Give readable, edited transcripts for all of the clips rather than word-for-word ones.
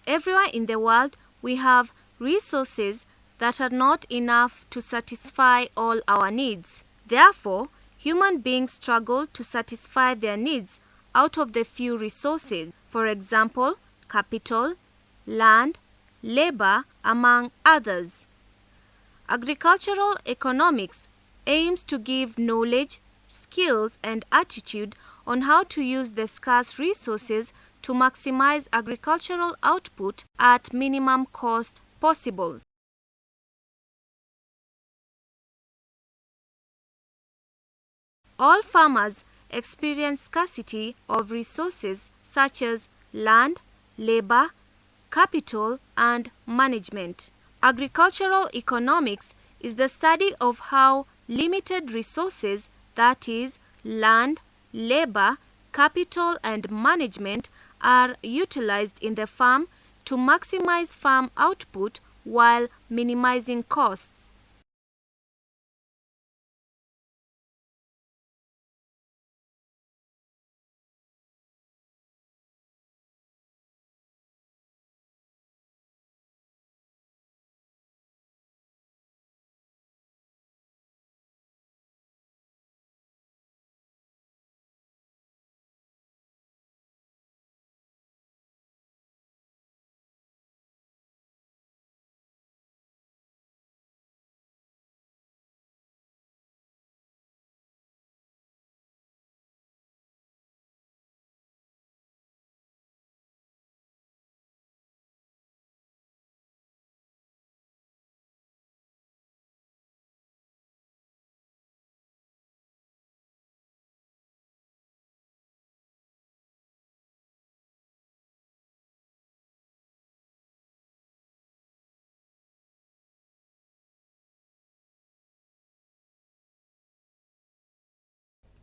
everywhere in the world, we have resources that are not enough to satisfy all our needs. Therefore, human beings struggle to satisfy their needs out of the few resources, for example, capital, land, labor, among others. Agricultural economics aims to give knowledge, skills, and attitude on how to use the scarce resources to maximize agricultural output at minimum cost possible. All farmers experience scarcity of resources such as land, labor, capital, and management. Agricultural economics is the study of how limited resources, that is, land, labor, capital, and management, are utilized in the farm to maximize farm output while minimizing costs.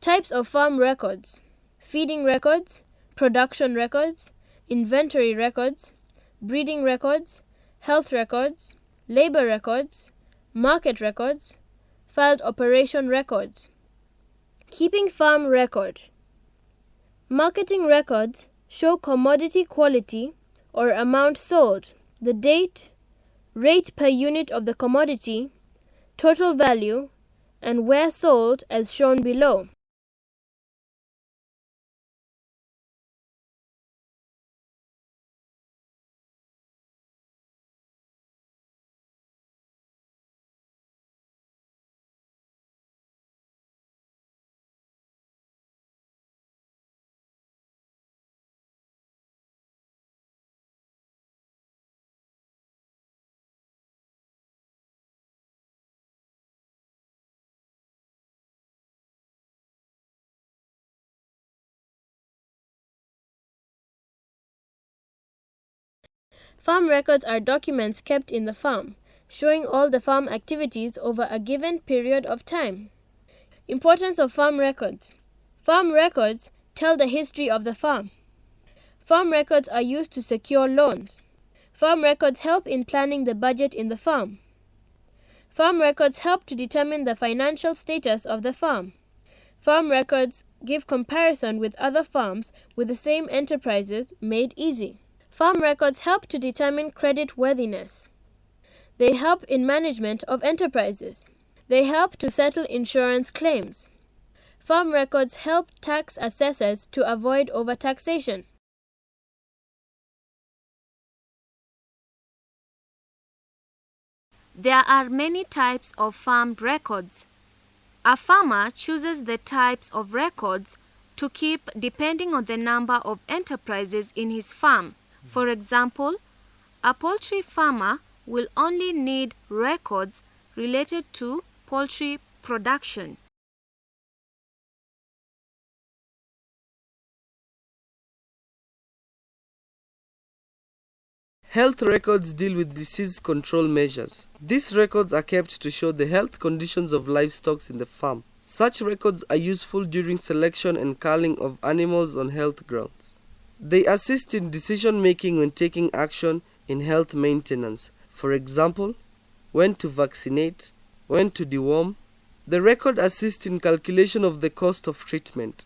Types of farm records: feeding records, production records, inventory records, breeding records, health records, labor records, market records, filed operation records. Keeping farm record. Marketing records show commodity quality or amount sold, the date, rate per unit of the commodity, total value, and where sold as shown below. Farm records are documents kept in the farm, showing all the farm activities over a given period of time. Importance of farm records. Farm records tell the history of the farm. Farm records are used to secure loans. Farm records help in planning the budget in the farm. Farm records help to determine the financial status of the farm. Farm records give comparison with other farms with the same enterprises made easy. Farm records help to determine credit worthiness. They help in management of enterprises. They help to settle insurance claims. Farm records help tax assessors to avoid overtaxation. There are many types of farm records. A farmer chooses the types of records to keep depending on the number of enterprises in his farm. For example, a poultry farmer will only need records related to poultry production. Health records deal with disease control measures. These records are kept to show the health conditions of livestock in the farm. Such records are useful during selection and culling of animals on health grounds. They assist in decision-making when taking action in health maintenance. For example, when to vaccinate, when to deworm. The record assists in calculation of the cost of treatment.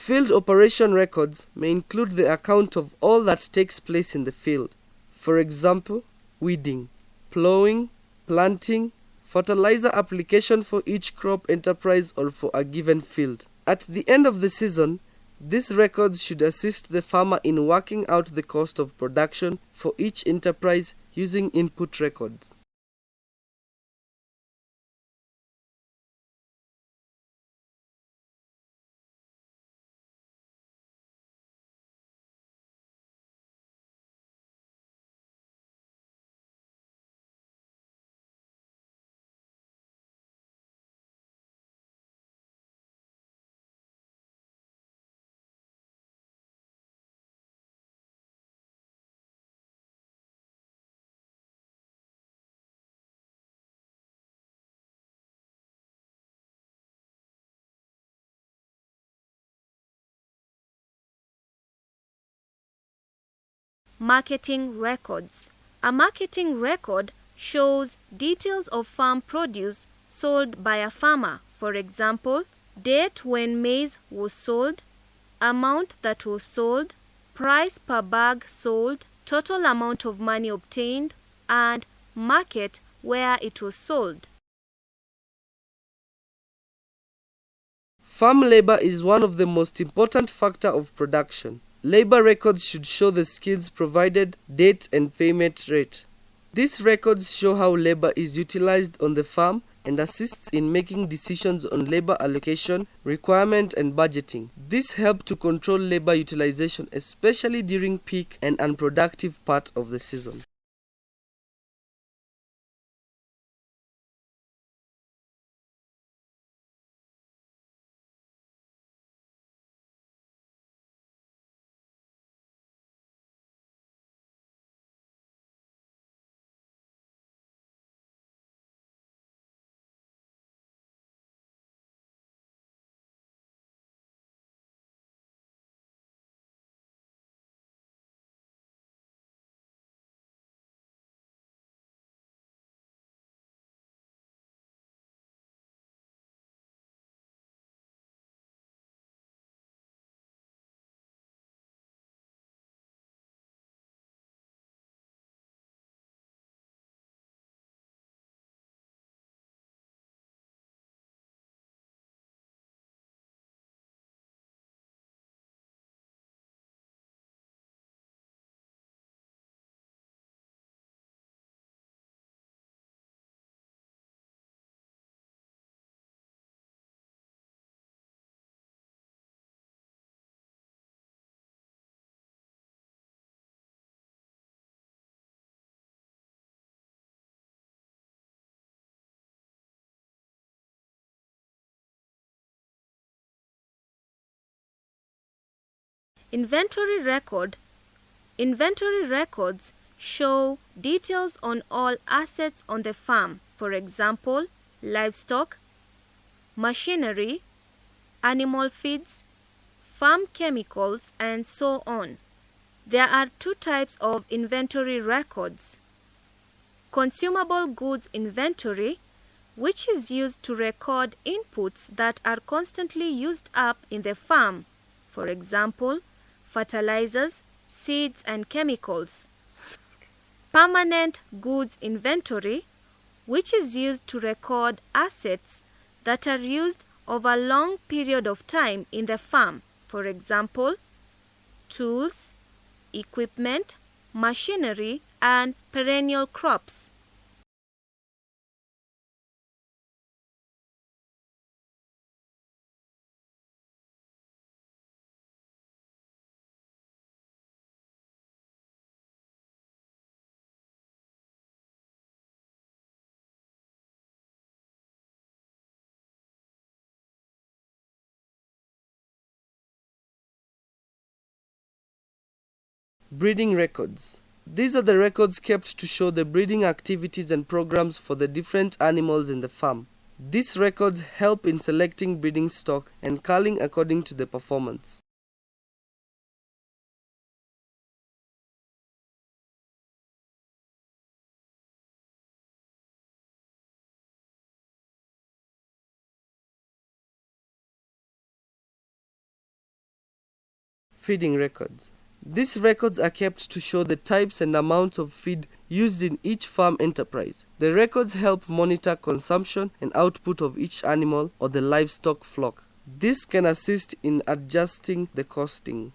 Field operation records may include the account of all that takes place in the field. For example, weeding, plowing, planting, fertilizer application for each crop enterprise or for a given field. At the end of the season, these records should assist the farmer in working out the cost of production for each enterprise using input records. Marketing records. A marketing record shows details of farm produce sold by a farmer. For example, date when maize was sold, amount that was sold, price per bag sold, total amount of money obtained, and market where it was sold. Farm labor is one of the most important factors of production. Labor records should show the skills provided, date and payment rate. These records show how labor is utilized on the farm and assists in making decisions on labor allocation, requirement and budgeting. This helps to control labor utilization, especially during peak and unproductive part of the season. Inventory record. Inventory records show details on all assets on the farm. For example, livestock, machinery, animal feeds, farm chemicals, and so on. There are two types of inventory records. Consumable goods inventory, which is used to record inputs that are constantly used up in the farm. For example, fertilizers, seeds, and chemicals. Permanent goods inventory, which is used to record assets that are used over a long period of time in the farm. For example, tools, equipment, machinery, and perennial crops. Breeding records. These are the records kept to show the breeding activities and programs for the different animals in the farm. These records help in selecting breeding stock and culling according to the performance. feeding records. These records are kept to show the types and amounts of feed used in each farm enterprise. The records help monitor consumption and output of each animal or the livestock flock. This can assist in adjusting the costing.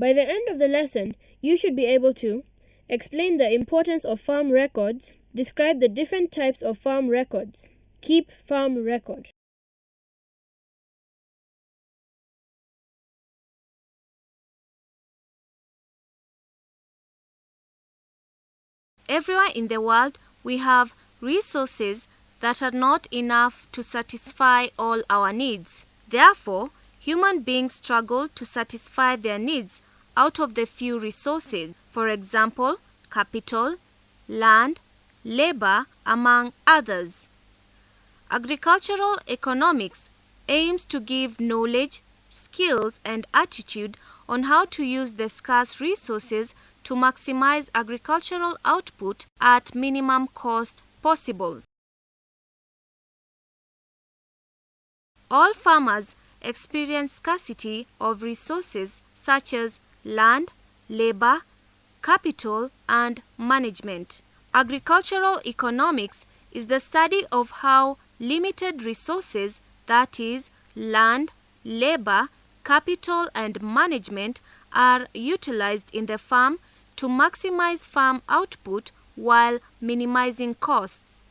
By the end of the lesson, you should be able to explain the importance of farm records, describe the different types of farm records, keep farm record. Everywhere in the world, we have resources that are not enough to satisfy all our needs. Therefore, human beings struggle to satisfy their needs out of the few resources, for example, capital, land, labor, among others. Agricultural economics aims to give knowledge, skills, and attitude on how to use the scarce resources to maximize agricultural output at minimum cost possible. All farmers experience scarcity of resources such as land, labor, capital, and management. Agricultural economics is the study of how limited resources, that is, land, labor, capital, and management, are utilized in the farm to maximize farm output while minimizing costs.